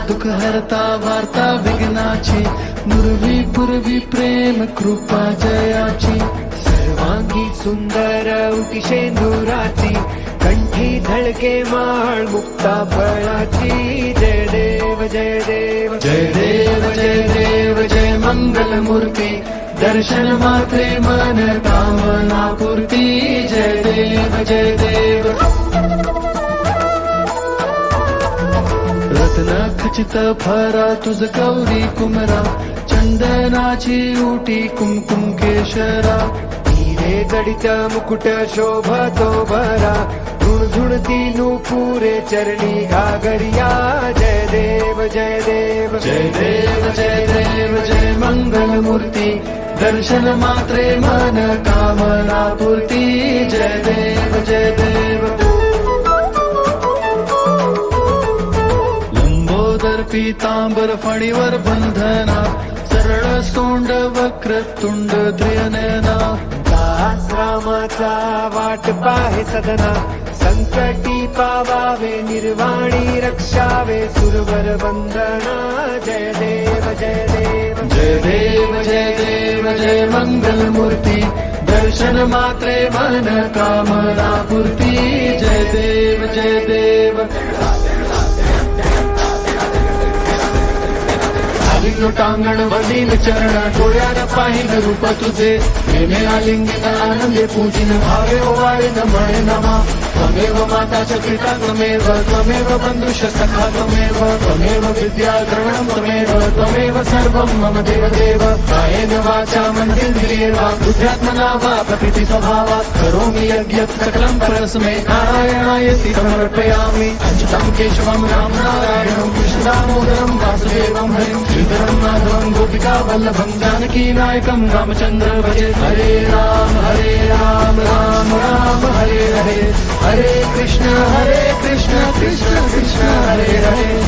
दुःख हरता वार्ता विघ्नाची, नुरवी पूर्वी प्रेम कृपा जयाची, सर्वांगी सुंदर उटी शेंदुराची, कंठी धडके माळ मुक्ता फळाची, जय देव जय देव जय देव जय देव जय मंगल मूर्ती, दर्शन मात्रे मन कामना पूर्ती, जय देव जय देव. रत्न खचित फरा तुझ गौरी कुमरा, चंदनाची उटी कुमकुम केशरा, हिरे गडित मुकुट शोभतो भरा, झुणझुणती नूपुरे चरणी घागरिया, जय देव जय देव जय देव जय देव जय मंगल मूर्ती, दर्शन मात्रे मन कामना पूर्ती, जय देव जय देव. लंबोदर पीतांबर फणीवर बंधना, सरळ सोंड वक्र तुंड त्रिनयना, दास रामाचा वाट पाहे सदना, संकटी पावावे निर्वाणी रक्षावे, सुरवर वंदना, जय देव जय देव जय देव जय देव जय मंगल मूर्ती, दर्शन मात्रे मन कामना पूर्ती, जय देव जय देव. लोटांगण वदील चरण, डोळ्यानं पाहिन रूप तुझे, प्रेमे आलिंगिन आनंदे पूजिन, भावे ओवाळीन म्हणे नमा, त्वमेव माता च पिता त्वमेव, त्वमेव बंधुश सखा त्वमेव, त्वमेव विद्या द्रवणं त्वमेव, त्वमेव सर्वं मम देव देव. कायेन वाचा मनेन्द्रिये वा बुद्ध्यात्मना वा प्रकृति स्वभावात् करोमि यज्ञं सकलं परस्मै नारायणायति समर्पयामि. अच्युतं केशवं राम नारायणं कृष्ण दामोदरं वासुदेवं हरिं, श्रीधरं माधवं गोपिका वल्लभं जानकी नायकं रामचंद्र भजे. हरे राम राम राम हरे हरे, हरे कृष्ण कृष्ण कृष्ण हरे हरे.